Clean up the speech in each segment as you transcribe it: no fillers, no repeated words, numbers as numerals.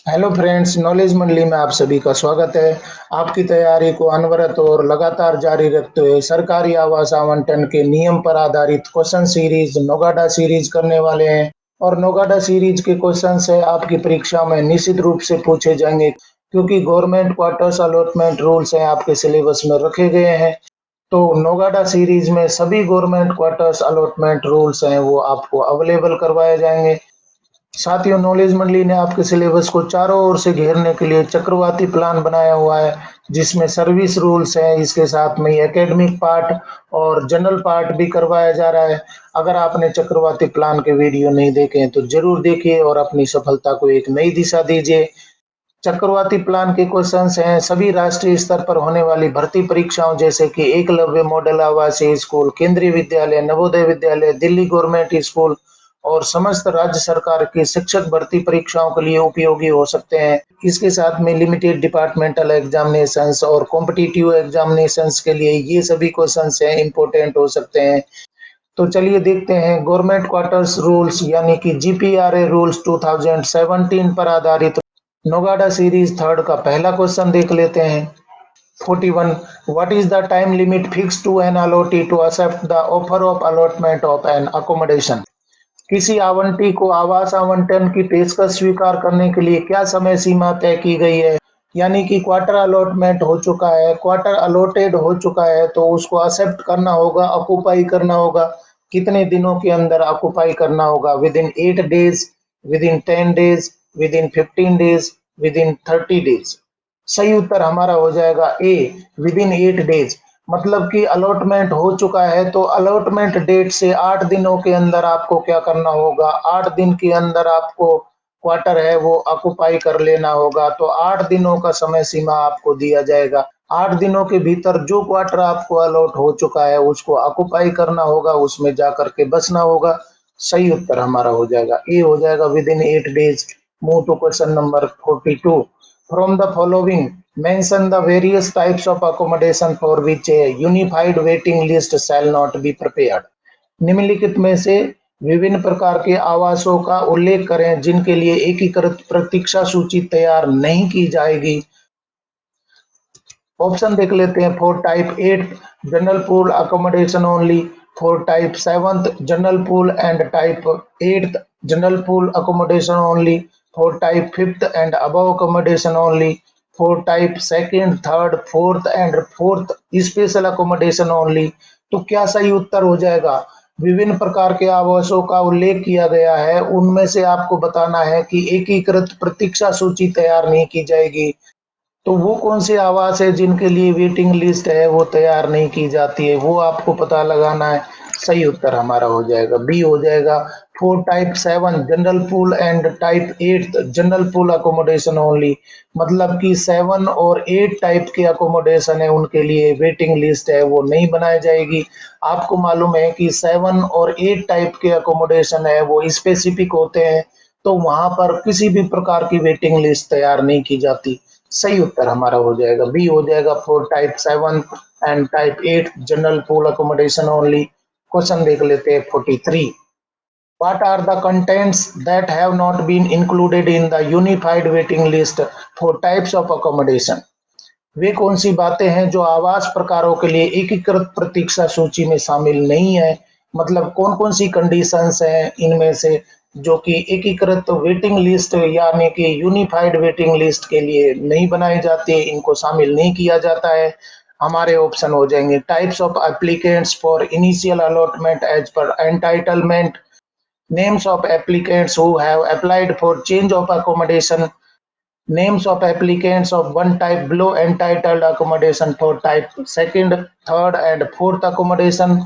Hello friends, knowledge मंडली में आप सभी का स्वागत है। आपकी तैयारी को अनवरत और लगातार जारी रखते हुए सरकारी आवास आवंटन के नियम पर आधारित क्वेश्चन सीरीज नोगाडा सीरीज करने वाले हैं। और नोगाडा सीरीज के क्वेश्चन है आपकी परीक्षा में निश्चित रूप से पूछे जाएंगे, क्योंकि गवर्नमेंट क्वार्टर्स अलॉटमेंट रूल्स हैं आपके सिलेबस में रखे गए हैं। तो नोगाडा सीरीज में सभी गवर्नमेंट क्वार्टर्स अलॉटमेंट रूल्स हैं वो आपको अवेलेबल करवाए जाएंगे। साथियों, नॉलेज मंडली ने आपके सिलेबस को चारों ओर से घेरने के लिए चक्रवाती प्लान बनाया हुआ है, जिसमें सर्विस रूल्स है, इसके साथ में एकेडमिक पार्ट और जनरल पार्ट भी करवाया जा रहा है। अगर आपने चक्रवाती प्लान के वीडियो नहीं देखे हैं तो जरूर देखिए और अपनी सफलता को एक नई दिशा दीजिए। चक्रवाती प्लान के क्वेश्चंस हैं सभी राष्ट्रीय स्तर पर होने वाली भर्ती परीक्षाओं, जैसे कि एकलव्य मॉडल आवासीय स्कूल, केंद्रीय विद्यालय, नवोदय विद्यालय, दिल्ली गवर्नमेंट स्कूल और समस्त राज्य सरकार की शिक्षक भर्ती परीक्षाओं के लिए उपयोगी हो सकते हैं। इसके साथ में लिमिटेड डिपार्टमेंटल एग्जामिनेशंस और कॉम्पिटिटिव एग्जामिनेशंस के लिए ये सभी क्वेश्चंस हैं इंपॉर्टेंट हो सकते हैं। तो चलिए देखते हैं गवर्नमेंट क्वार्टर्स रूल्स यानी कि जीपीआरए रूल्स 2017 पर आधारित नोगाडा सीरीज थर्ड का पहला क्वेश्चन देख लेते हैं। 41, what is the time limit fix to an allottee to accept the offer of allotment of an accommodation. किसी आवंटी को आवास आवंटन की पेशकश स्वीकार करने के लिए क्या समय सीमा तय की गई है। यानी कि क्वार्टर अलॉटमेंट हो चुका है, क्वार्टर अलॉटेड हो चुका है, तो उसको एक्सेप्ट करना होगा, ऑक्युपाई करना होगा। कितने दिनों के अंदर ऑक्युपाई करना होगा? With in 8 days, with in 10 days, with in 15 days, with in 30 days. सही उत्तर हमारा हो जाएगा ए, विद इन 8 डेज। मतलब कि अलॉटमेंट हो चुका है तो अलॉटमेंट डेट से 8 दिनों के अंदर आपको क्या करना होगा? 8 दिन के अंदर आपको क्वार्टर है वो ऑक्युपाई कर लेना होगा। तो 8 दिनों का समय सीमा आपको दिया जाएगा। 8 दिनों के भीतर जो क्वार्टर आपको अलॉट हो चुका है उसको ऑक्युपाई करना होगा, उसमें जाकर के बसना होगा। सही उत्तर हमारा हो जाएगा ए, हो जाएगा within 8 days. Move to question number 42। From the following mention the various types of accommodation for which a unified waiting list shall not be prepared। निम्नलिखित में से विभिन्न प्रकार के आवासों का उल्लेख करें जिनके लिए एकीकृत प्रतीक्षा सूची तैयार नहीं की जाएगी। ऑप्शन देख लेते हैं। For type 8 general pool accommodation only, for type 7 general pool and type 8 general pool accommodation only, for type 5th and above accommodation only, for type 2nd, 3rd, 4th and 4th special accommodation only. तो क्या सही उत्तर हो जाएगा? विभिन्न प्रकार के आवासों का उल्लेख किया गया है, उनमें से आपको बताना है कि एकीकृत प्रतीक्षा सूची तैयार नहीं की जाएगी। तो वो कौन से आवास है जिनके लिए वेटिंग लिस्ट है वो तैयार नहीं की जाती है, वो आपको पता लगाना है। सही उत्तर हमारा हो जाएगा बी, हो जाएगा। For type 7 general pool and type 8 general pool accommodation only. मतलब कि 7 और 8 टाइप के अकोमोडेशन है उनके लिए वेटिंग लिस्ट है वो नहीं बनाई जाएगी। आपको मालूम है कि 7 और 8 टाइप के अकोमोडेशन है वो स्पेसिफिक होते हैं, तो वहां पर किसी भी प्रकार की वेटिंग लिस्ट तैयार नहीं की जाती। सही उत्तर हमारा हो जाएगा बी, हो जाएगा। For type 7 and type 8 general pool accommodation only. Question देख लेते हैं 43। What are the contents that have not been included in the unified waiting list for types of accommodation? वे कौन सी बातें हैं जो आवास प्रकारों के लिए एकीकृत प्रतीक्षा सूची में शामिल नहीं है? मतलब कौन कौन सी कंडीशंस हैं इनमें से जो कि एकीकृत वेटिंग लिस्ट यानी कि यूनिफाइड वेटिंग लिस्ट के लिए नहीं बनाई जाती है, इनको शामिल नहीं किया जाता है। हमारे ऑप्शन हो जाएंगे। Types of applicants for initial allotment as per entitlement, names of applicants who have applied for change of accommodation, names of applicants of one type below entitled accommodation for type 2nd, 3rd and 4th accommodation।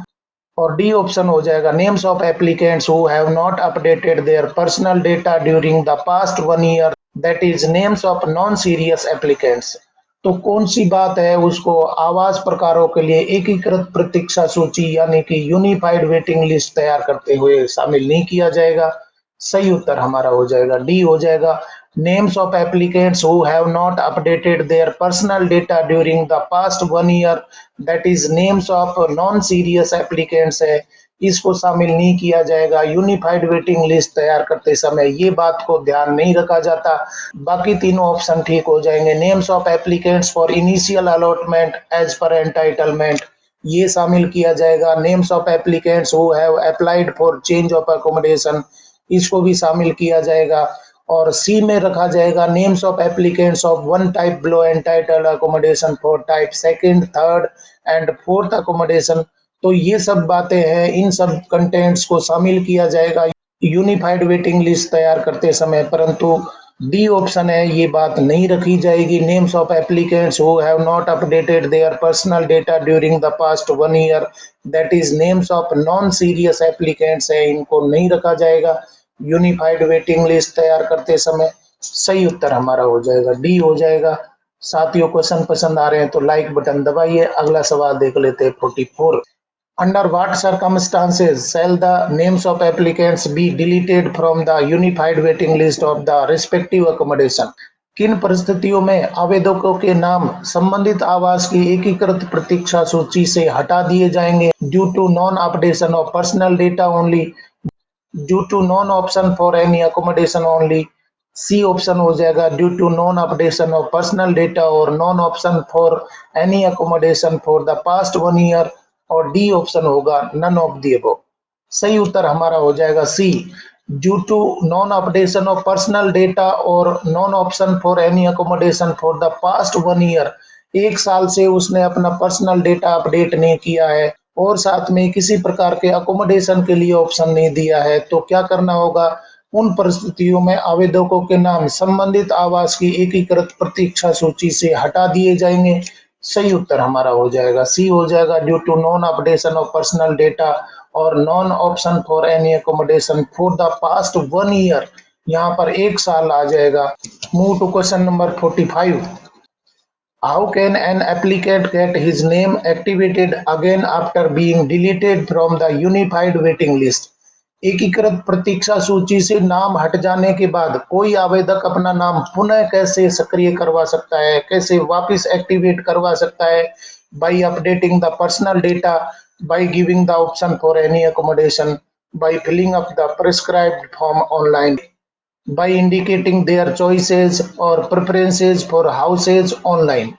और D option हो जाएगा। Names of applicants who have not updated their personal data during the past 1 year, that is names of non serious applicants. तो कौन सी बात है उसको आवास प्रकारों के लिए एकीकृत प्रतीक्षा सूची यानी कि यूनिफाइड वेटिंग लिस्ट तैयार करते हुए शामिल नहीं किया जाएगा? सही उत्तर हमारा हो जाएगा डी, हो जाएगा। Names of applicants who have not updated their personal data during the past 1 year, that is names of non serious applicants है। इसको शामिल नहीं किया जाएगा। यूनिफाइड वेटिंग लिस्ट तैयार करते समय ये बात को ध्यान नहीं रखा जाता। बाकी तीनों ऑप्शन ठीक हो जाएंगे। Names of applicants for initial allotment as per entitlement, ये शामिल किया जाएगा। Names of applicants who have applied for change of accommodation, इसको भी शामिल किया जाएगा। और सी में रखा जाएगा names of applicants of one type below entitled accommodation for type second, third and fourth accommodation. तो ये सब बातें हैं, इन सब कंटेंट्स को शामिल किया जाएगा यूनिफाइड वेटिंग लिस्ट तैयार करते समय। परंतु डी ऑप्शन है ये बात नहीं रखी जाएगी। Names of applicants who have not updated their personal data during the past 1 year, that is names of non serious applicants है, इनको नहीं रखा जाएगा यूनिफाइड वेटिंग लिस्ट तैयार करते समय। सही उत्तर हमारा हो जाएगा डी हो जाएगा। साथियों क्वेश्चन पसंद आ रहे हैं तो लाइक बटन दबाइए। अगला सवाल देख लेते हैं 44। Under what circumstances shall the names of applicants be deleted from the unified waiting list of the respective accommodation? किन परिस्थितियों में आवेदकों के नाम संबंधित आवास की एकीकृत प्रतीक्षा सूची से हटा दिए जाएंगे? Due to non updation of personal data only, due to non option for any accommodation only, C option हो जाएगा due to non updation of personal data और non option for any accommodation for the past 1 year, और D option होगा none of the above. सही उत्तर हमारा हो जाएगा C, due to non updation of personal data और non option for any accommodation for the past 1 year. 1 साल से उसने अपना पर्सनल डेटा अपडेट नहीं किया है और साथ में किसी प्रकार के अकोमोडेशन के लिए ऑप्शन नहीं दिया है, तो क्या करना होगा? उन परिस्थितियों में आवेदकों के नाम संबंधित आवास की एकीकृत प्रतीक्षा सूची से हटा दिए जाएंगे। सही उत्तर हमारा हो जाएगा सी हो जाएगा, due to non updation of personal data और non option for any accommodation for the past 1 year, यहाँ पर 1 साल आ जाएगा। Move to question number 45। How can an applicant get his name activated again after being deleted from the unified waiting list? एकीकृत प्रतीक्षा सूची से नाम हट जाने के बाद कोई आवेदक अपना नाम पुनः कैसे सक्रिय करवा सकता है, कैसे वापस एक्टिवेट करवा सकता है? By updating the personal data, by giving the option for any accommodation, by filling up the prescribed form online, by indicating their choices or preferences for houses online।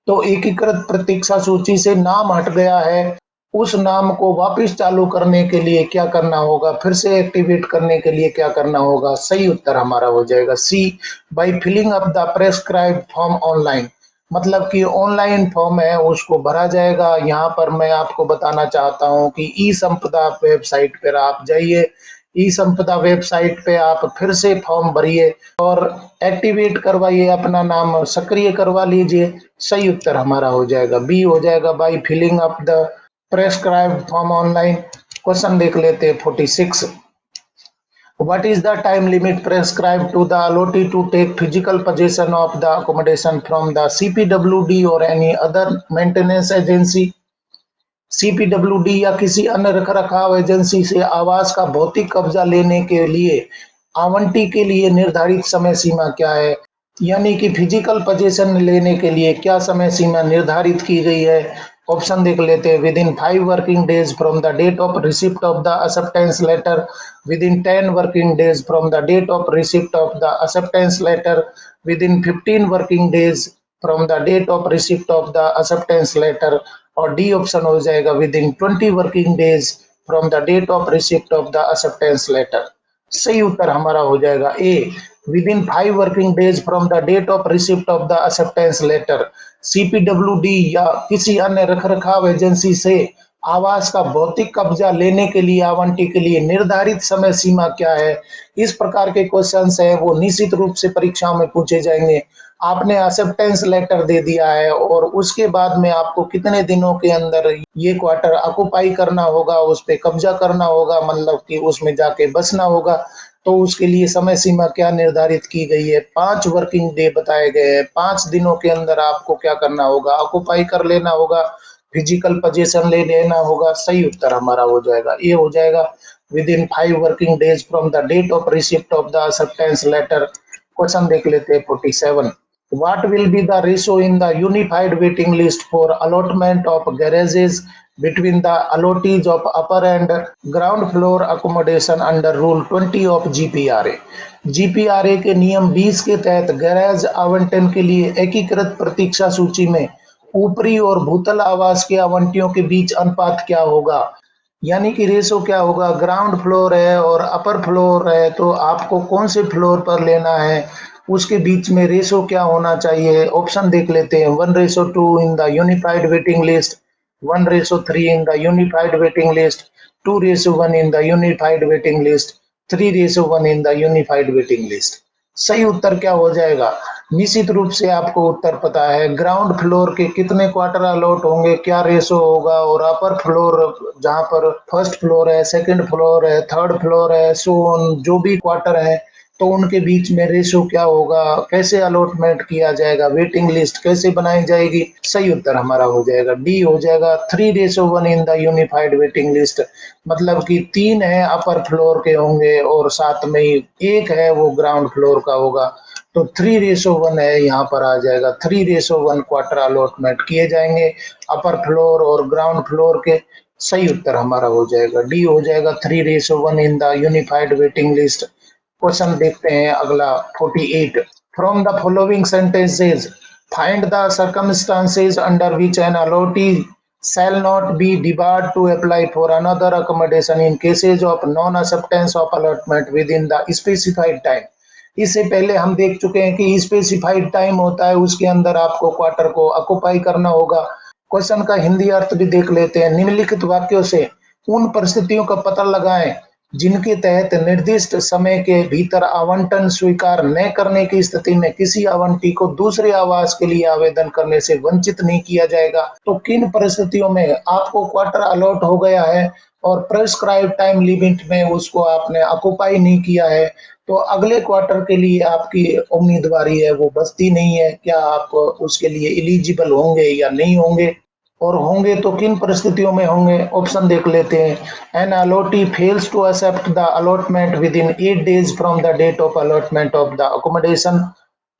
तो एकीकृत प्रतीक्षा सूची से नाम हट गया है, उस नाम को वापस चालू करने के लिए क्या करना होगा, फिर से एक्टिवेट करने के लिए क्या करना होगा? सही उत्तर हमारा हो जाएगा C, by filling up the prescribed form online. मतलब कि ऑनलाइन फॉर्म है उसको भरा जाएगा। यहाँ पर मैं आपको बताना चाहता हूँ कि ई संपदा वेबसाइट पर आप जाइए, ई संपदा वेबसाइट पे आप फिर से फॉर्म भरिए और एक्टिवेट करवाइए, अपना नाम सक्रिय करवा लीजिए। सही उत्तर हमारा हो जाएगा बी हो जाएगा, by filling up the prescribed form online. Question देख लेते हैं 46। What is the time limit prescribed to the allotee to take physical possession of the accommodation from the CPWD or any other maintenance agency? CPWD या किसी अन्य रखरखाव agency से आवास का भौतिक कब्जा लेने के लिए आवंटी के लिए निर्धारित समय सीमा क्या है? यानी कि फिजिकल पोजीशन लेने के लिए क्या समय सीमा निर्धारित की गई है? ऑप्शन देख लेते हैं। Within 5 working days from the date of receipt of the acceptance letter, within 10 working days from the date of receipt of the acceptance letter, within 15 working days from the date of receipt of the acceptance letter, और D option हो जाएगा within 20 working days from the date of receipt of the acceptance letter. सही उत्तर हमारा हो जाएगा ए, within 5 working days from the date of receipt of the acceptance letter. CPWD या किसी अन्य रखरखाव एजेंसी से आवास का भौतिक कब्जा लेने के लिए आवंटी के लिए निर्धारित समय सीमा क्या है? इस प्रकार के क्वेश्चंस है वो निश्चित रूप से परीक्षाओं में पूछे जाएंगे। आपने एक्सेप्टेंस लेटर दे दिया है और उसके बाद में आपको कितने दिनों के अंदर ये क्वार्टर ऑक्युपाई करना होगा, उस पे कब्जा करना होगा, मतलब कि उसमें जाके बसना होगा। तो उसके लिए समय सीमा क्या निर्धारित की गई है? 5 वर्किंग डे बताए गए हैं। 5 दिनों के अंदर आपको क्या करना होगा? ऑक्युपाई कर लेना होगा, फिजिकल पोजीशन ले लेना होगा। सही उत्तर हमारा हो जाएगा ये हो जाएगा, within 5 working days from the date of receipt of the acceptance letter. Question देख लेते हैं 47। What will be the ratio in the unified waiting list for allotment of garages between the allottees of upper and ground floor accommodation under Rule 20 of GPRA? GPRA के नियम 20 के तहत garage आवंटन के लिए एकीकृत प्रतीक्षा सूची में ऊपरी और भूतल आवास के आवंटियों के बीच अनुपात क्या होगा? यानी कि रेशो क्या होगा? ग्राउंड फ्लोर है और अपर फ्लोर है, तो आपको कौन से फ्लोर पर लेना है, उसके बीच में रेशो क्या होना चाहिए? ऑप्शन देख लेते हैं। 1:2 इन the unified waiting list, 1:3 in the unified waiting list, 2:1 in the unified waiting list, 3:1 in the unified waiting list. सही उत्तर क्या हो जाएगा? निश्चित रूप से आपको उत्तर पता है। ग्राउंड फ्लोर के कितने क्वार्टर अलॉट होंगे, क्या रेशो होगा, और अपर फ्लोर जहां पर फर्स्ट फ्लोर है, सेकंड फ्लोर है, थर्ड फ्लोर है, सो ऑन, जो भी क्वार्टर है, तो उनके बीच में रेशो क्या होगा, कैसे अलॉटमेंट किया जाएगा, वेटिंग लिस्ट कैसे बनाई जाएगी? सही उत्तर हमारा हो जाएगा डी, हो जाएगा 3:1 इन द यूनिफाइड वेटिंग लिस्ट। मतलब कि 3 है अपर फ्लोर के होंगे और साथ में ही एक है वो ग्राउंड फ्लोर का होगा, तो 3:1 है, यहाँ पर आ जाएगा 3:1 क्वार्टर अलॉटमेंट किए जाएंगे अपर फ्लोर और ग्राउंड फ्लोर के। सही उत्तर हमारा हो जाएगा डी, हो जाएगा 3:1 इन the unified waiting list. Question देखते हैं अगला 48। From the following sentences find the circumstances under which N allottee shall not be debarred to apply for another accommodation in cases of non-acceptance of allotment within the specified time। इससे पहले हम देख चुके हैं कि स्पेसिफाइड टाइम होता है, उसके अंदर आपको क्वार्टर को ऑक्युपाई करना होगा। क्वेश्चन का हिंदी अर्थ भी देख लेते हैं। निम्नलिखित वाक्यों से उन परिस्थितियों का पता लगाएं जिनके तहत निर्दिष्ट समय के भीतर आवंटन स्वीकार न करने की स्थिति में किसी आवंटी को दूसरे आवास के लिए आवेदन करने से वंचित नहीं किया जाएगा। तो किन परिस्थितियों में आपको क्वार्टर अलॉट हो गया है और प्रेस्क्राइब टाइम लिमिट में उसको आपने ऑक्युपाई नहीं किया है, तो अगले क्वार्टर के लिए आपकी उम्मीदवारी है वो बचती नहीं है। क्या आप उसके लिए एलिजिबल होंगे या नहीं होंगे, और होंगे तो किन परिस्थितियों में होंगे? ऑप्शन देख लेते हैं। An allottee fails to accept the allotment within 8 days from the date of allotment of the accommodation.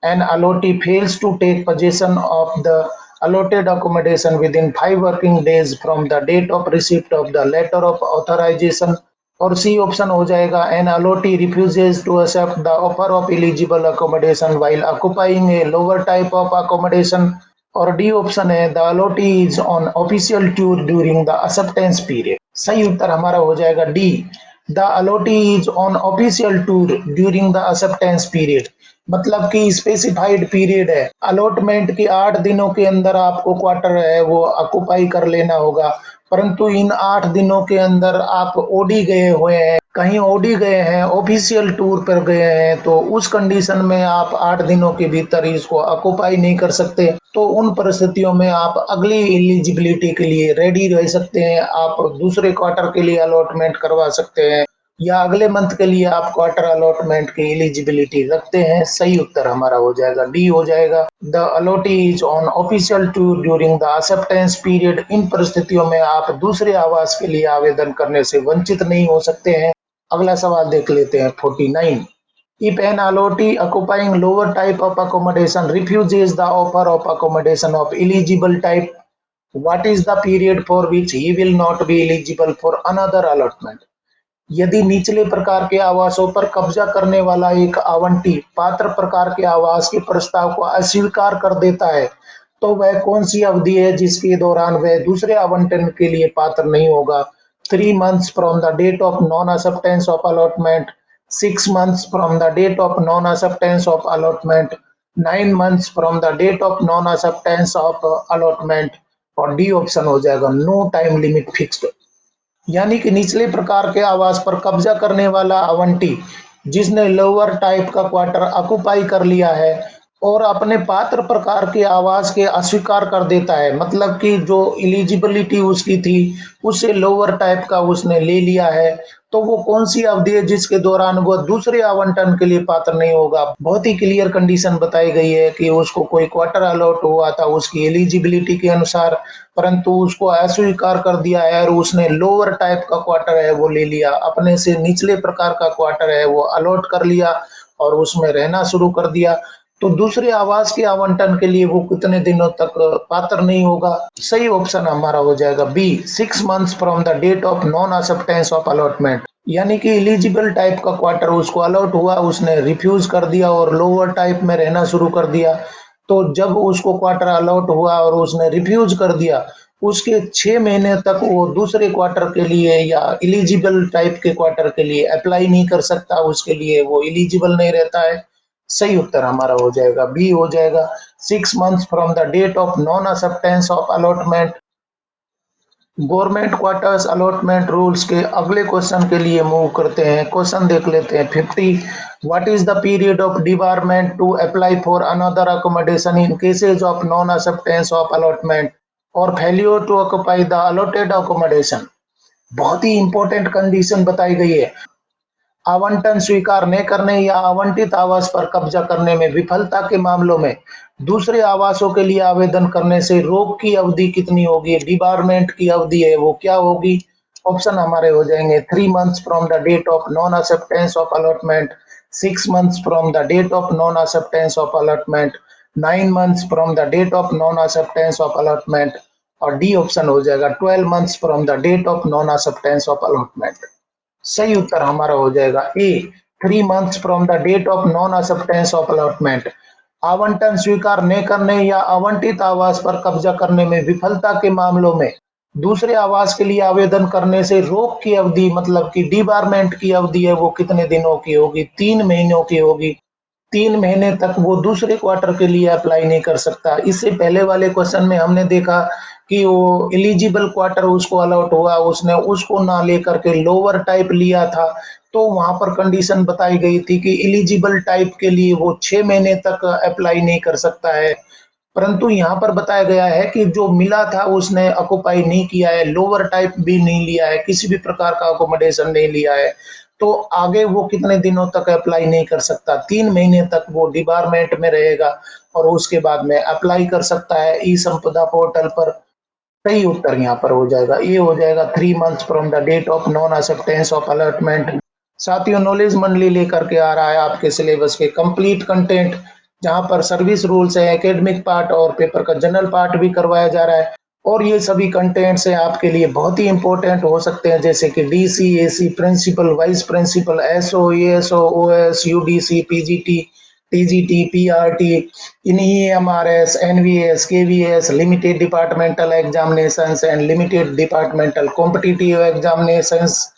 An allottee fails to take possession of the allotted accommodation within 5 working days from the date of receipt of the letter of authorization। और सी option हो जाएगा an allottee refuses to accept the offer of eligible accommodation while occupying a lower type of accommodation. और D option है the allottee is on official tour during the acceptance period. सही उत्तर हमारा हो जाएगा D, the allottee is on official tour during the acceptance period. मतलब कि specified period है, अलॉटमेंट के 8 दिनों के अंदर आपको क्वार्टर है वो ऑक्युपाई कर लेना होगा, परंतु इन 8 दिनों के अंदर आप ओडी गए हुए हैं, कहीं ओडी गए हैं, ऑफिशियल टूर पर गए हैं, तो उस कंडीशन में आप 8 दिनों के भीतर इसको ऑक्युपाई नहीं कर सकते। तो उन परिस्थितियों में आप अगली एलिजिबिलिटी के लिए रेडी रह सकते हैं, आप दूसरे क्वार्टर के लिए अलॉटमेंट करवा सकते हैं या अगले मंथ के लिए आप क्वार्टर अलॉटमेंट की एलिजिबिलिटी रखते हैं। सही उत्तर हमारा हो जाएगा डी, हो जाएगा the allottee is on official tour during the acceptance period. इन परिस्थितियों में आप दूसरे आवास के लिए आवेदन करने से वंचित नहीं हो सकते हैं। अगला सवाल देख लेते हैं 49। If an allotee occupying lower type of accommodation refuses the offer of accommodation of eligible type, what is the period for which he will not be eligible for another allotment? यदि निचले प्रकार के आवासों पर कब्जा करने वाला एक आवंटी पात्र प्रकार के आवास के प्रस्ताव को अस्वीकार कर देता है, तो वह कौन सी अवधि है जिसके दौरान वह दूसरे आवंटन के लिए पात्र नहीं होगा? 3 months from the date of non acceptance of allotment, 6 months from the date of non acceptance of allotment, 9 months from the date of non acceptance of allotment. और डी ऑप्शन हो जाएगा नो टाइम लिमिट फिक्स्ड। यानी कि निचले प्रकार के आवास पर कब्जा करने वाला आवंटी जिसने लोअर टाइप का क्वार्टर ऑक्युपाई कर लिया है और अपने पात्र प्रकार के आवास के अस्वीकार कर देता है, मतलब कि जो एलिजिबिलिटी उसकी थी उससे लोअर टाइप का उसने ले लिया है, तो वो कौन सी अवधि है जिसके दौरान वो दूसरे आवंटन के लिए पात्र नहीं होगा? बहुत ही क्लियर कंडीशन बताई गई है कि उसको कोई क्वार्टर अलॉट हुआ था उसकी एलिजिबिलिटी के अनुसार, परंतु उसको अस्वीकार कर दिया है और उसने लोअर टाइप का क्वार्टर है वो ले लिया, अपने से निचले प्रकार का क्वार्टर है वो अलॉट कर लिया और उसमें रहना शुरू कर दिया। तो दूसरे आवास के आवंटन के लिए वो कितने दिनों तक पात्र नहीं होगा? सही ऑप्शन हमारा हो जाएगा B, 6 months from the date of non acceptance of allotment. यानी कि एलिजिबल टाइप का क्वार्टर उसको अलॉट हुआ, उसने रिफ्यूज कर दिया और लोअर टाइप में रहना शुरू कर दिया। तो जब उसको क्वार्टर अलॉट हुआ और उसने रिफ्यूज कर दिया, उसके 6 महीने तक वो दूसरे क्वार्टर के लिए या एलिजिबल टाइप के क्वार्टर के लिए अप्लाई नहीं कर सकता, उसके लिए वो एलिजिबल नहीं रहता है। सही उत्तर हमारा हो जाएगा बी हो जाएगा, 6 months from the date of non acceptance of allotment. Government quarters allotment rules के अगले क्वेश्चन के लिए मूव करते हैं। क्वेश्चन देख लेते हैं 50। What is the period of debarment to apply for another accommodation in cases of non acceptance of allotment और failure to occupy the allotted accommodation? बहुत ही इंपॉर्टेंट कंडीशन बताई गई है। आवंटन स्वीकार न करने या आवंटित आवास पर कब्जा करने में विफलता के मामलों में दूसरे आवासों के लिए आवेदन करने से रोक की अवधि कितनी होगी? डिबारमेंट की अवधि है वो क्या होगी? ऑप्शन हमारे हो जाएंगे 3 months from the date of non acceptance of allotment, 6 months from the date of non acceptance of allotment, 9 months from the date of non acceptance of allotment, और डी ऑप्शन हो जाएगा 12 months from the date of non acceptance of allotment. सही उत्तर हमारा हो जाएगा A, 3 months from the date of non acceptance of allotment. आवंटन स्वीकार न करने या आवंटित आवास पर कब्जा करने में विफलता के मामलों में दूसरे आवास के लिए आवेदन करने से रोक की अवधि मतलब कि डिबारमेंट की अवधि है वो कितने दिनों की होगी? 3 महीनों की होगी। 3 महीने तक वो दूसरे क्वार्टर के लिए अप्लाई नहीं कर सकता। इससे पहले वाले क्वेश्चन में हमने देखा कि वो एलिजिबल क्वार्टर उसको अलॉट हुआ, उसने उसको ना लेकर के लोअर टाइप लिया था, तो वहां पर कंडीशन बताई गई थी कि एलिजिबल टाइप के लिए वो 6 महीने तक अप्लाई नहीं कर सकता है। परंतु यहाँ पर बताया गया है कि जो मिला था उसने ऑक्युपाई नहीं किया है, लोअर टाइप भी नहीं लिया है, किसी भी प्रकार का अकोमोडेशन नहीं लिया है, तो आगे वो कितने दिनों तक अप्लाई नहीं कर सकता? 3 महीने तक वो डिबारमेंट में रहेगा और उसके बाद में अप्लाई कर सकता है ई संपदा पोर्टल पर। सही उत्तर यहाँ पर हो जाएगा ये हो जाएगा 3 months from the date of non acceptance of allotment. साथियों, नॉलेज मंडली लेकर के आ रहा है आपके सिलेबस के कंप्लीट कंटेंट, जहां पर सर्विस रूल्स है, एकेडमिक पार्ट और पेपर का जनरल पार्ट भी करवाया जा रहा है। और ये सभी कंटेंट्स हैं आपके लिए बहुत ही इंपॉर्टेंट हो सकते हैं, जैसे कि DC, AC, principal, vice principal, SO, ASO, OS, UDC, PGT, TGT, PRT, इन्हीं MRS, NVS, KVS, limited departmental examinations and limited departmental competitive examinations.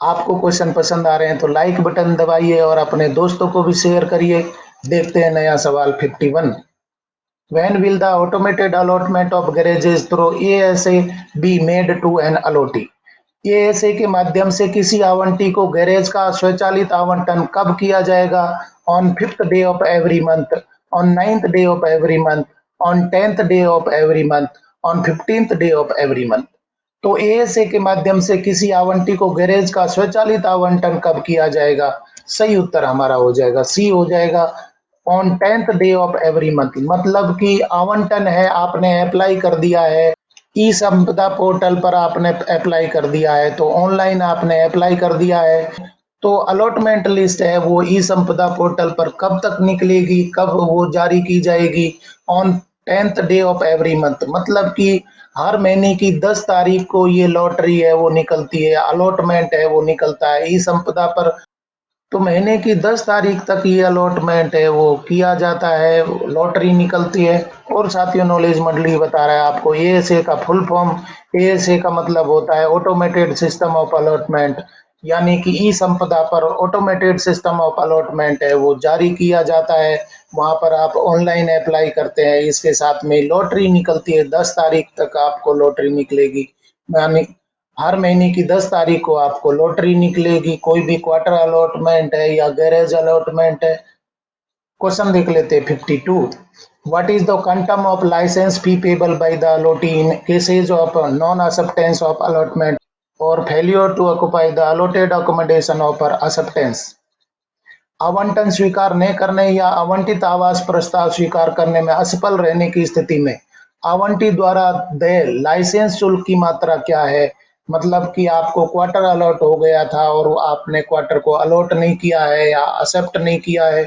आपको क्वेश्चन पसंद आ रहे हैं तो लाइक बटन दबाइए और अपने दोस्तों को भी शेयर करिए। देखते हैं नया सवाल 51। When will the automated allotment of garages through ASA be made to an allotee? ASA के माध्यम से किसी आवंटी को गैरेज का स्वचालित आवंटन कब किया जाएगा? On 5th day of every month, on 9th day of every month, on 10th day of every month, on 15th day of every month. तो एएसए के माध्यम से किसी आवंटी को गैरेज का स्वचालित आवंटन कब किया जाएगा? सही उत्तर हमारा हो जाएगा सी हो जाएगा, on 10th day of every month. मतलब कि आवंटन है, आपने अप्लाई कर दिया है, ई संपदा पोर्टल पर आपने अप्लाई कर दिया है, तो ऑनलाइन आपने अप्लाई कर दिया है, तो अलॉटमेंट लिस्ट है वो ई संपदा पोर्टल पर कब तक निकलेगी, कब वो जारी की जाएगी? On 10th day of every month. मतलब कि हर महीने की 10 तारीख को ये लॉटरी है वो निकलती है, अलॉटमेंट है वो निकलता है ई संपदा पर। तो महीने की 10 तारीख तक ये अलॉटमेंट है वो किया जाता है, लॉटरी निकलती है। और साथियों, नॉलेज मंडली बता रहा है आपको एएसए का फुल फॉर्म। एएसए का मतलब होता है ऑटोमेटेड सिस्टम ऑफ अलॉटमेंट, यानी कि ई संपदा पर ऑटोमेटेड सिस्टम ऑफ अलॉटमेंट है वो जारी किया जाता है। वहां पर आप ऑनलाइन अप्लाई करते हैं, इसके साथ में लॉटरी निकलती है, 10 तारीख तक आपको लॉटरी निकलेगी। यानी हर महीने की 10 तारीख को आपको लॉटरी निकलेगी, कोई भी क्वार्टर अलॉटमेंट है या गैरेज अलॉटमेंट है। क्वेश्चन देख लेते हैं 52। What is the quantum of licence fee payable by the allottee in cases of non acceptance of allotment और failure to occupy the allotted accommodation of acceptance? आवंटन स्वीकार न करने या आवंटित आवास प्रस्ताव स्वीकार करने में असफल रहने की स्थिति में आवंटी द्वारा देय लाइसेंस शुल्क की मात्रा क्या है? मतलब कि आपको क्वार्टर अलॉट हो गया था और आपने क्वार्टर को अलॉट नहीं किया है या एक्सेप्ट नहीं किया है,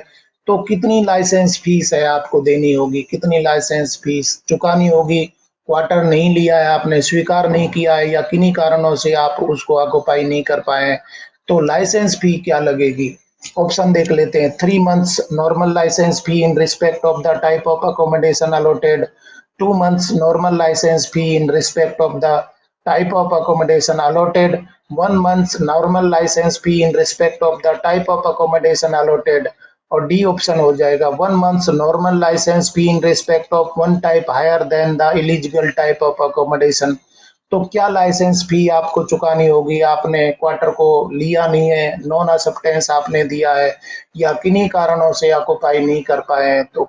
तो कितनी लाइसेंस फीस है आपको देनी होगी, कितनी लाइसेंस फीस चुकानी होगी। क्वार्टर नहीं लिया है आपने, स्वीकार नहीं किया है, या किन्हीं कारणों से आप उसको ऑक्युपाई नहीं कर पाए, तो लाइसेंस फी क्या लगेगी। ऑप्शन देख लेते हैं। 3 months normal licence fee in respect of the type of accommodation allotted, 2 months normal license fee in respect of the type of accommodation allotted, 1 month normal license fee in respect of the type of accommodation allotted, और D option हो जाएगा 1 month normal licence fee in respect of one type higher than the eligible type of accommodation. तो क्या licence फी आपको चुकानी होगी, आपने quarter को लिया नहीं है, नॉन एक्सेप्टेंस आपने दिया है, या किन्हीं कारणों से ऑक्युपाई नहीं कर पाए हैं, तो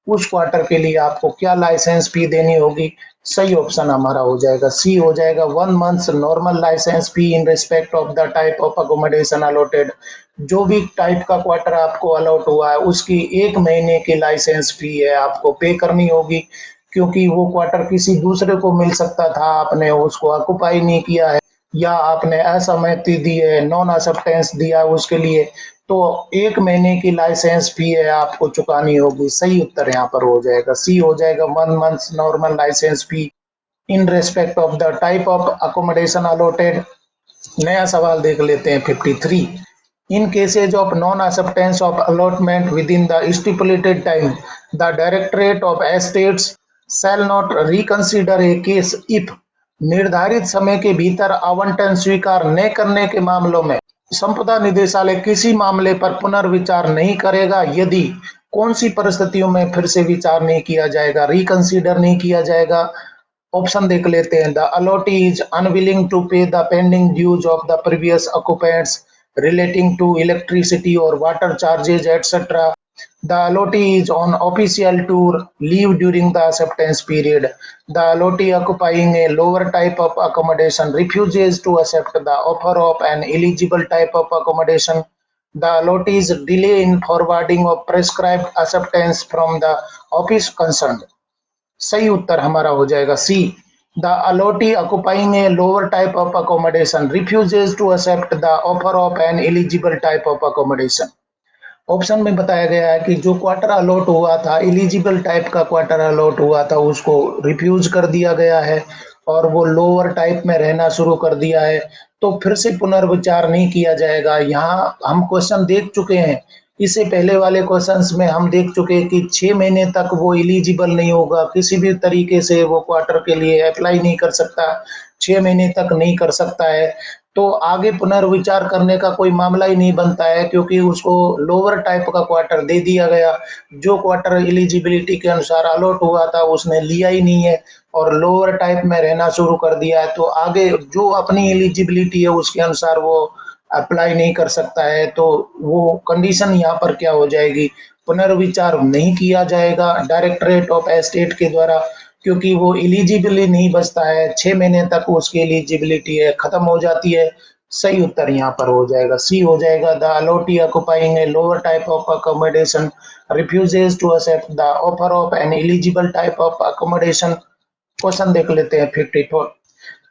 उस क्वार्टर के लिए आपको क्या लाइसेंस फी देनी होगी। सही ऑप्शन हमारा हो जाएगा सी हो जाएगा 1 month normal licence fee in respect of the type of accommodation allotted. जो भी टाइप का क्वार्टर आपको अलॉट हुआ है उसकी 1 महीने की लाइसेंस फी है आपको पे करनी होगी, क्योंकि वो क्वार्टर किसी दूसरे को मिल सकता था, आपने उसको ऑक्युपाई नहीं किया है, या आपने असहमति दी है, नॉन एक्सेप्टेंस दिया है उसके लिए, तो 1 महीने की लाइसेंस फी है आपको चुकानी होगी। सही उत्तर यहाँ पर हो जाएगा सी हो जाएगा 1 month normal licence fee in respect of the type of accommodation allotted. नया सवाल देख लेते हैं 53। In cases of non acceptance of allotment within the stipulated time, the directorate of estates shall not reconsider a case if, निर्धारित समय के भीतर आवंटन स्वीकार न करने के मामलों में संपदा निदेशालय किसी मामले पर पुनर्विचार नहीं करेगा यदि कौन सी परिस्थितियों में फिर से विचार नहीं किया जाएगा, रिकंसीडर नहीं किया जाएगा। ऑप्शन देख लेते हैं। The allottee is unwilling to pay the pending dues of the previous occupants relating to electricity or water charges, etc. The allotee is on official tour leave during the acceptance period. The allotee occupying a lower type of accommodation refuses to accept the offer of an eligible type of accommodation. The allottee's delay in forwarding of prescribed acceptance from the office concerned. सही उत्तर हमारा हो जाएगा C. The allottee occupying a lower type of accommodation refuses to accept the offer of an eligible type of accommodation. Option में बताया गया है कि जो क्वार्टर अलॉट हुआ था, एलिजिबल टाइप का क्वार्टर अलॉट हुआ था, उसको रिफ्यूज कर दिया गया है और वो लोअर टाइप में रहना शुरू कर दिया है, तो फिर से पुनर्विचार नहीं किया जाएगा। यहाँ हम क्वेश्चन देख चुके हैं, इससे पहले वाले क्वेश्चंस में हम देख चुके हैं कि 6 महीने तक वो एलिजिबल नहीं होगा, किसी भी तरीके से वो क्वार्टर के लिए अप्लाई नहीं कर सकता, 6 महीने तक नहीं कर सकता है, तो आगे पुनर्विचार करने का कोई मामला ही नहीं बनता है, क्योंकि उसको लोअर टाइप का क्वार्टर दे दिया गया। जो क्वार्टर एलिजिबिलिटी के अनुसार अलॉट हुआ था उसने लिया ही नहीं है और लोअर टाइप में रहना शुरू कर दिया है, तो आगे जो अपनी एलिजिबिलिटी है उसके अनुसार वो अप्लाई नहीं कर सकता है, तो वो कंडीशन यहाँ पर क्या हो जाएगी, पुनर्विचार नहीं किया जाएगा डायरेक्टरेट ऑफ एस्टेट के द्वारा, क्योंकि वो एलिजिबल ही नहीं बचता है, 6 महीने तक उसकी एलिजिबिलिटी है खत्म हो जाती है। सही उत्तर यहाँ पर हो जाएगा सी हो जाएगा। The allottee occupying a lower type of accommodation refuses to accept the offer of an eligible type of accommodation. Question देख लेते हैं 54।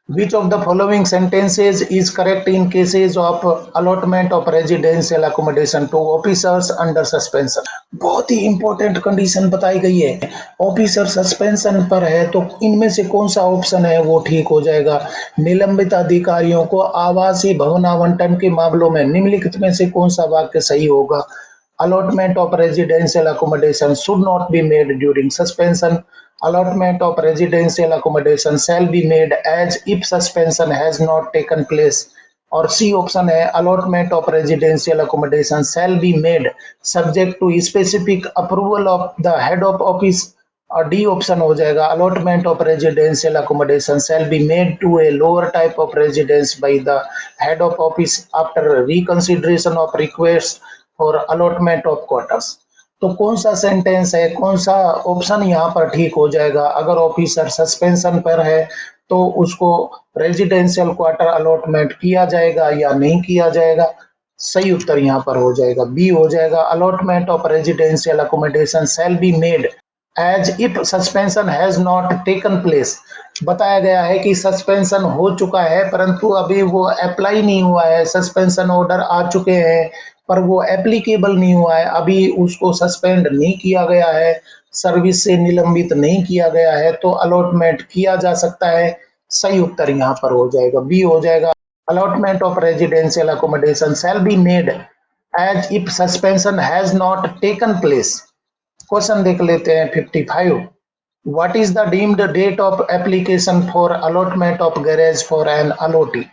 Which of the following sentences is correct in cases of allotment of residential accommodation to officers under suspension? बहुत ही important condition बताई गई है। Officer suspension पर है तो इनमें से कौन सा ऑप्शन है वो ठीक हो जाएगा। निलंबित अधिकारियों को आवासीय भवन आवंटन के मामलों में निम्नलिखित में से कौन सा वाक्य सही होगा। Allotment of residential accommodation should not be made during suspension. Allotment of residential accommodation shall be made as if suspension has not taken place. और सी ऑप्शन है allotment of residential accommodation shall be made subject to specific approval of the head of office। और D option हो जाएगा allotment of residential accommodation shall be made to a lower type of residence by the head of office after reconsideration of request for allotment of quarters। तो कौन सा sentence है, कौन सा option यहाँ पर ठीक हो जाएगा। अगर ऑफिसर सस्पेंशन पर है तो उसको रेजिडेंशियल क्वार्टर अलॉटमेंट किया जाएगा या नहीं किया जाएगा। सही उत्तर यहाँ पर हो जाएगा बी हो जाएगा। Allotment of residential accommodation shall be made as if suspension has not taken place. बताया गया है कि सस्पेंशन हो चुका है परंतु अभी वो अप्लाई नहीं हुआ है। सस्पेंशन ऑर्डर आ चुके हैं पर वो एप्लीकेबल नहीं हुआ है, अभी उसको सस्पेंड नहीं किया गया है, सर्विस से निलंबित नहीं किया गया है, तो अलॉटमेंट किया जा सकता है। सही उत्तर यहाँ पर हो जाएगा, बी हो जाएगा। Allotment of residential accommodation shall be made as if suspension has not taken place. Question देख लेते हैं 55। What is the deemed date of application for allotment of garage for an allottee.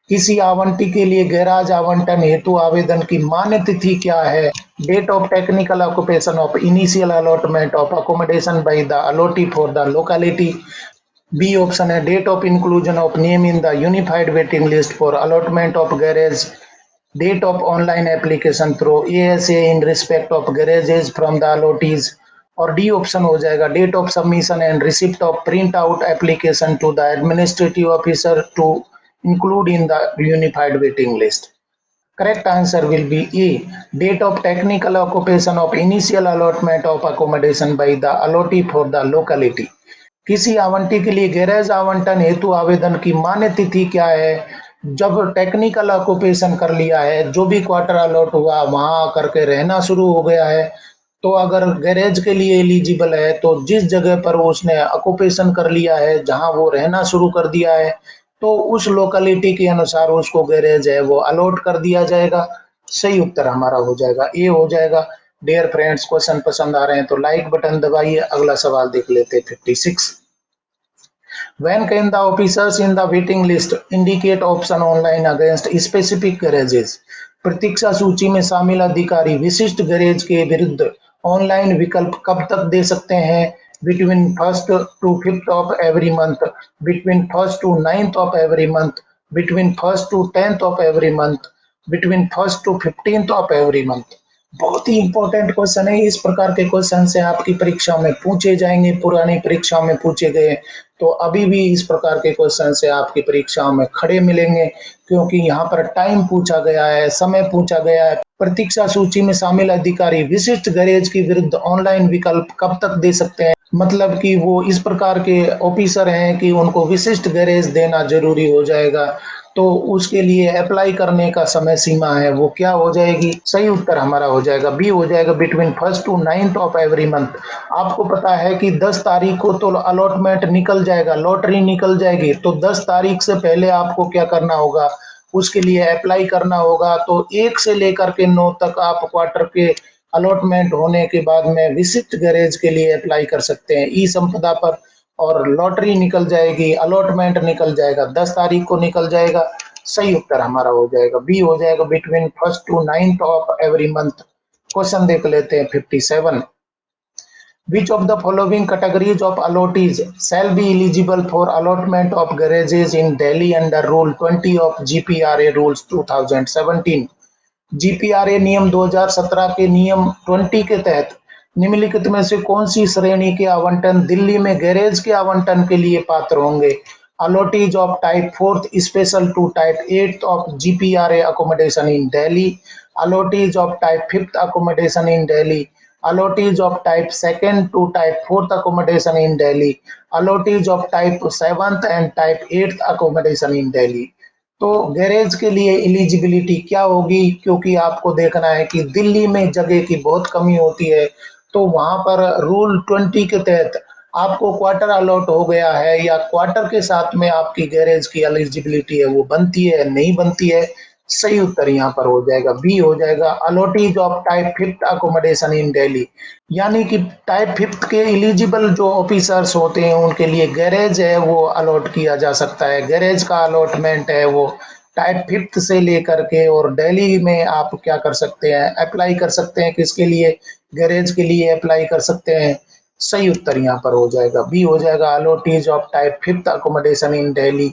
किसी आवंटी के लिए गैराज आवंटन हेतु आवेदन की मान्य तिथि क्या है। Date of technical occupation of initial allotment of accommodation by the allottee for the locality. B option है date of inclusion of name in the unified waiting list for allotment of garage. Date of online application through ASA in respect of garages from the allottees। और D option हो जाएगा date of submission and receipt of print out application to the administrative officer to include in the unified waiting list. Correct answer will be A. Date of technical occupation of initial allotment of accommodation by the allottee for the locality। किसी आवंटी के लिए garage आवंटन हेतु आवेदन की मान्य तिथि क्या है। जब टेक्निकल ऑक्यूपेशन कर लिया है, जो भी क्वार्टर अलॉट हुआ वहां करके रहना शुरू हो गया है, तो अगर गैरेज के लिए एलिजिबल है तो जिस जगह पर उसने ऑक्यूपेशन कर लिया है, जहां वो रहना शुरू कर दिया है, तो उस लोकेलिटी के अनुसार उसको गैरेज है वो अलॉट कर दिया जाएगा। सही उत्तर हमारा हो जाएगा, ए हो जाएगा। डियर फ्रेंड्स, क्वेश्चन पसंद आ रहे हैं तो लाइक बटन दबाइए। अगला सवाल देख लेते हैं 56। When can the officers in the waiting list indicate option online against specific garages? प्रतीक्षा सूची में शामिल अधिकारी विशिष्ट गैरेज के विरुद्ध ऑनलाइन विकल्प कब तक दे सकते हैं। Between 1st to 5th of every month, between 1st to 9th of every month, between 1st to 10th of every month, between 1st to 15th of every month। बहुत ही इंपॉर्टेंट क्वेश्चन है। इस प्रकार के क्वेश्चन से आपकी परीक्षा में पूछे जाएंगे, पुरानी परीक्षा में पूछे गए तो अभी भी इस प्रकार के क्वेश्चन से आपकी परीक्षा में खड़े मिलेंगे, क्योंकि यहाँ पर टाइम पूछा गया है, समय पूछा गया है। प्रतीक्षा सूची में शामिल अधिकारी विशिष्ट गैरेज के विरुद्ध ऑनलाइन विकल्प कब तक दे सकते हैं, मतलब कि वो इस प्रकार के ऑफिसर हैं कि उनको विशिष्ट गैरेज देना जरूरी हो जाएगा, तो उसके लिए अप्लाई करने का समय सीमा है वो क्या हो जाएगी। सही उत्तर हमारा हो जाएगा, बी हो जाएगा। Between 1st to 9th of every month. आपको पता है कि 10 तारीख को तो अलॉटमेंट निकल जाएगा, लॉटरी निकल जाएगी, तो 10 तारीख से पहले आपको क्या करना होगा, उसके लिए अप्लाई करना होगा। तो 1 से लेकर के 9 तक आप क्वार्टर के अलॉटमेंट होने के बाद में विशिष्ट गैरेज के लिए अप्लाई कर सकते हैं ई संपदा पर, और लॉटरी निकल जाएगी, अलॉटमेंट निकल जाएगा, 10 तारीख को निकल जाएगा। सही उत्तर हमारा हो जाएगा, बी हो जाएगा। Between 1st to 9th of every month. Question देख लेते हैं 57। Which of the following categories of allottees shall be eligible for allotment of garages in Delhi under Rule 20 of GPRA Rules 2017? जीपीआरए नियम 2017 के नियम 20 के तहत निम्नलिखित में से कौन सी श्रेणी के आवंटन दिल्ली में गैरेज के आवंटन के लिए पात्र होंगे। Allottees of type 4th special to type 8th of GPRA accommodation in Delhi, allottees of type 5th accommodation in Delhi, allottees of type 2nd to type 4th accommodation in Delhi, allottees of type 7th and type 8th accommodation in Delhi। तो garage के लिए eligibility क्या होगी, क्योंकि आपको देखना है कि दिल्ली में जगह की बहुत कमी होती है, तो वहां पर रूल 20 के तहत आपको क्वार्टर अलॉट हो गया है या क्वार्टर के साथ में आपकी गैरेज की एलिजिबिलिटी है वो बनती है नहीं बनती है। सही उत्तर यहाँ पर हो जाएगा, बी हो जाएगा। Allottees of type 5th accommodation in Delhi, यानी कि टाइप 5th के एलिजिबल जो ऑफिसर्स होते हैं उनके लिए गैरेज है वो अलॉट किया जा सकता है। गैरेज का अलॉटमेंट है वो टाइप 5th से लेकर के, और दिल्ली में आप क्या कर सकते हैं, अप्लाई कर सकते हैं किसके लिए, गैरेज के लिए अप्लाई कर सकते हैं। सही उत्तर यहाँ पर हो जाएगा, बी हो जाएगा। Allottees of type 5th accommodation in Delhi.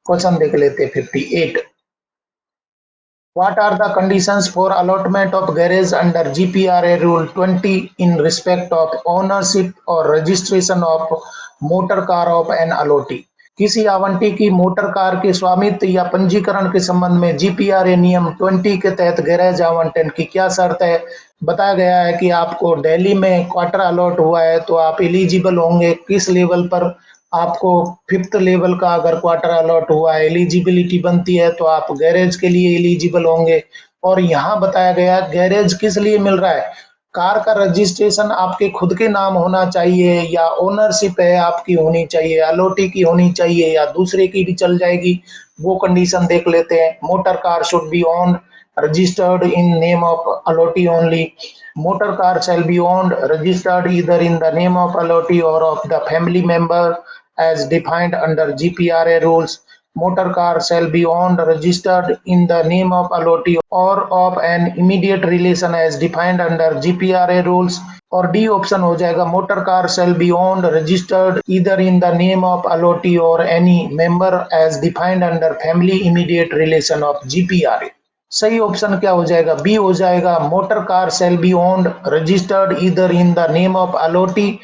Question देख लेते हैं 58। What are the conditions for allotment of garage under GPRA Rule 20 in respect of ownership or registration of motor car of an allottee? किसी आवंटी की motor car के स्वामित्व या पंजीकरण के संबंध में जीपीआरए नियम 20 के तहत गैरेज आवंटन की क्या शर्त है? बताया गया है कि आपको दिल्ली में क्वार्टर अलॉट हुआ है तो आप एलिजिबल होंगे किस लेवल पर? आपको फिफ्थ लेवल का अगर क्वार्टर अलॉट हुआ है, एलिजिबिलिटी बनती है तो आप गैरेज के लिए एलिजिबल होंगे। और यहाँ बताया गया गैरेज किस लिए मिल रहा है? कार का रजिस्ट्रेशन आपके खुद के नाम होना चाहिए या ओनरशिप है आपकी होनी चाहिए, अलॉटी की होनी चाहिए या दूसरे की भी चल जाएगी, वो कंडीशन देख लेते हैं। Motor car should be owned registered in name of allotee only. Motor car shall be owned registered either in the name of allotee or of the family member as defined under GPRA rules. Motor car shall be owned registered in the name of allotee or of an immediate relation as defined under GPRA rules. और D option हो जाएगा motor car shall be owned registered either in the name of allotee or any member as defined under family immediate relation of GPRA. सही option क्या हो जाएगा? B हो जाएगा motor car shall be owned registered either in the name of allottee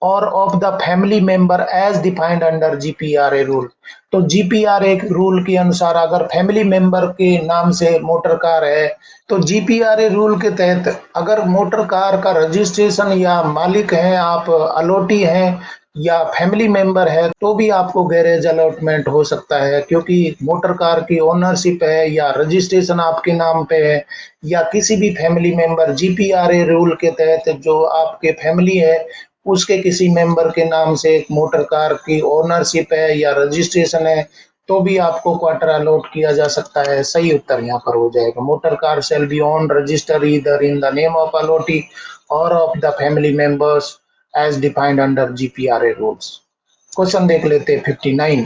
और of the family member as defined under GPRA rule. तो GPRA rule के अनुसार अगर फैमिली मेंबर के नाम से मोटर कार है तो जीपीआरए रूल के तहत अगर मोटर कार का रजिस्ट्रेशन या मालिक हैं आप, अलॉटी हैं या फैमिली मेंबर है तो भी आपको गैरेज अलॉटमेंट हो सकता है, क्योंकि मोटर कार की ओनरशिप है या रजिस्ट्रेशन आपके नाम पे है या किसी भी फैमिली मेंबर जीपीआरए रूल के तहत जो आपके फैमिली है उसके किसी मेंबर के नाम से एक मोटर कार की ओनरशिप है या रजिस्ट्रेशन है तो भी आपको क्वार्टर अलॉट किया जा सकता है। सही उत्तर यहाँ पर हो जाएगा motor car shall be own register either in the name of allottee और of the family members as defined under GPRA rules. Question देख लेते हैं 59।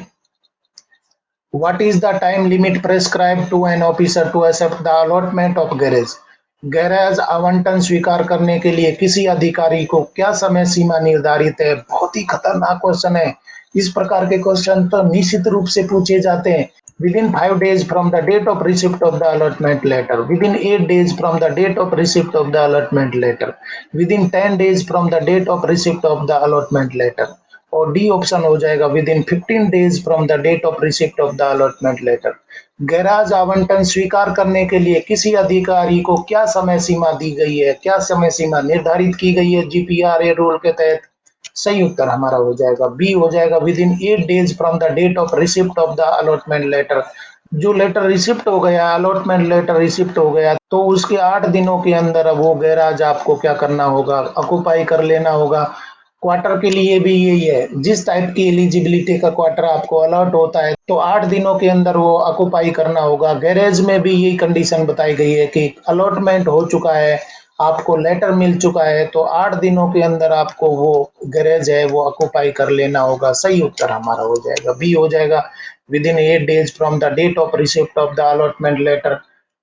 What is the time limit prescribed to an officer to accept the allotment of garage? Garage आवंटन स्वीकार करने के लिए किसी अधिकारी को क्या समय सीमा निर्धारित है? बहुत ही खतरनाक क्वेश्चन है। इस प्रकार के क्वेश्चन तो निश्चित रूप से पूछे जाते हैं। Within 5 days from the date of receipt of the allotment letter, within 8 days from the date of receipt of the allotment letter, within 10 days from the date of receipt of the allotment letter. और D option हो जाएगा within 15 days from the date of receipt of the allotment letter. Garage आवंटन स्वीकार करने के लिए किसी अधिकारी को क्या समय सीमा दी गई है, क्या समय सीमा निर्धारित की गई है जीपीआरए रूल के तहत? सही उत्तर हमारा हो जाएगा बी हो जाएगा within 8 days from the date of receipt of the allotment letter. जो लेटर रिसिप्ट हो गया, अलॉटमेंट लेटर रिसिप्ट हो गया तो उसके 8 दिनों के अंदर वो गैराज आपको क्या करना होगा, ऑक्युपाई कर लेना होगा। क्वार्टर के लिए भी यही है, जिस टाइप की एलिजिबिलिटी का क्वार्टर आपको अलॉट होता है तो 8 दिनों के अंदर वो ऑक्युपाई करना होगा। गैरेज में भी यही कंडीशन बताई गई है कि अलॉटमेंट हो चुका है, आपको लेटर मिल चुका है तो 8 दिनों के अंदर आपको वो गैरेज है वो ऑक्युपाई कर लेना होगा। सही उत्तर हमारा हो जाएगा बी हो जाएगा within 8 days from the date of receipt of the allotment letter.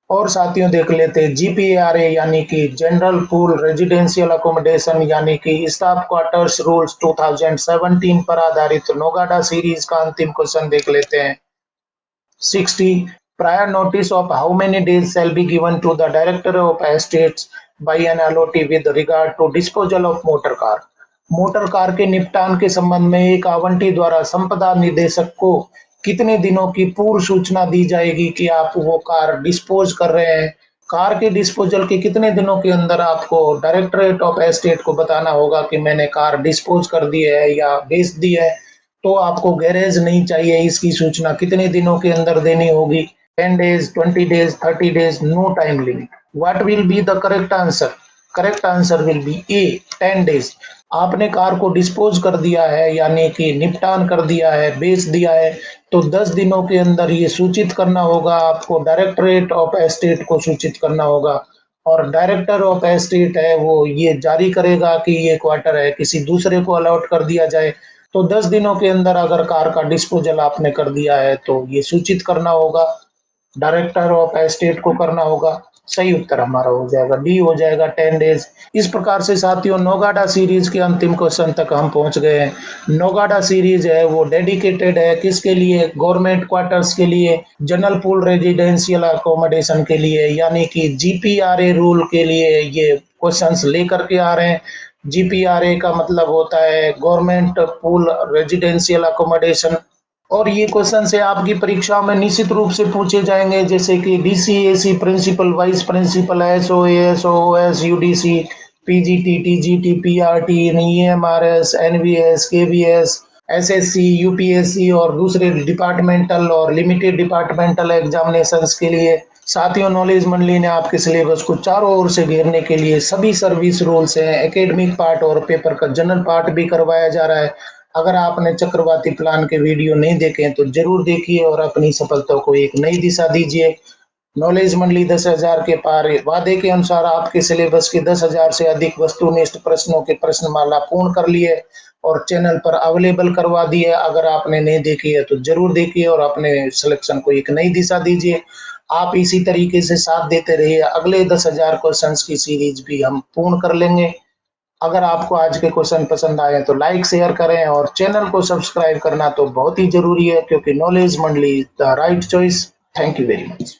और साथियों देख लेते हैं जीपीआरए यानी कि जनरल पूल रेजिडेंशियल अकोमोडेशन यानी कि स्टाफ क्वार्टर्स रूल्स 2017 पर आधारित नोगाडा सीरीज का अंतिम क्वेश्चन देख लेते हैं। 60 prior notice of how many days shall be given to the director of estates by an allotee with regard to disposal of motor car। Motor car के निपटान के संबंध में एक आवंटी द्वारा संपदा निदेशक को कितने दिनों की पूर्व सूचना दी जाएगी कि आप वो कार डिस्पोज कर रहे हैं? कार के डिस्पोजल के कितने दिनों के अंदर आपको डायरेक्टरेट ऑफ एस्टेट को बताना होगा कि मैंने कार डिस्पोज कर दी है या बेच दी है? तो आपको गैरेज नहीं चाहिए, इसकी सूचना कितने दिनों के अंदर देनी होगी? 10 days, 20 days, 30 days, no time limit. What will be the correct answer? Correct answer will be A 10 days. आपने कार को डिस्पोज कर दिया है यानी कि निपटान कर दिया है, बेच दिया है तो 10 दिनों के अंदर ये सूचित करना होगा आपको, डायरेक्टरेट ऑफ एस्टेट को सूचित करना होगा और डायरेक्टर ऑफ एस्टेट है वो ये जारी करेगा कि ये क्वार्टर है किसी दूसरे को अलॉट कर दिया जाए। तो 10 दिनों के अंदर अगर कार का डिस्पोजल आपने कर दिया है तो ये सूचित करना होगा, डायरेक्टर ऑफ एस्टेट को करना होगा। सही उत्तर हमारा हो जाएगा डी हो जाएगा 10 डेज। इस प्रकार से साथियों नोगाडा सीरीज के अंतिम क्वेश्चन तक हम पहुंच गए हैं। नोगाडा सीरीज है वो डेडिकेटेड है किसके लिए? गवर्नमेंट क्वार्टर्स के लिए, जनरल पूल रेजिडेंशियल अकोमोडेशन के लिए यानी कि जीपीआरए रूल के लिए ये क्वेश्चंस लेकर के आ रहे हैं। जीपीआरए का मतलब होता है गवर्नमेंट पूल रेजिडेंशियल अकोमोडेशन और ये क्वेश्चन से आपकी परीक्षाओं में निश्चित रूप से पूछे जाएंगे, जैसे कि DCAC principal, vice principal, SOA, SOS, UDC, PGT, TGT, PRT, EMRS, NVS, KVS, SSC, UPSC और दूसरे डिपार्टमेंटल और लिमिटेड डिपार्टमेंटल एग्जामिनेशंस के लिए। साथियों, नॉलेज मंडली ने आपके सिलेबस को चारों ओर से घेरने के लिए सभी सर्विस रूल्स हैं, एकेडमिक पार्ट और पेपर का जनरल पार्ट भी करवाया जा रहा है। अगर आपने चक्रवाती प्लान के वीडियो नहीं देखे हैं तो जरूर देखिए और अपनी सफलता को एक नई दिशा दीजिए। नॉलेज मंडली 10,000 के पार वादे के अनुसार आपके सिलेबस के 10,000 से अधिक वस्तुनिष्ठ प्रश्नों के प्रश्नमाला पूर्ण कर लिए और चैनल पर अवेलेबल करवा दी है। अगर आपने नहीं देखी है तो जरूर देखिए और अपने सिलेक्शन को एक नई दिशा दीजिए। आप इसी तरीके से साथ देते रहिए, अगले 10,000 क्वेश्चंस की सीरीज भी हम पूर्ण कर लेंगे। अगर आपको आज के क्वेश्चन पसंद आए तो लाइक शेयर करें और चैनल को सब्सक्राइब करना तो बहुत ही जरूरी है, क्योंकि नॉलेज मंडली is the right choice. Thank you very much.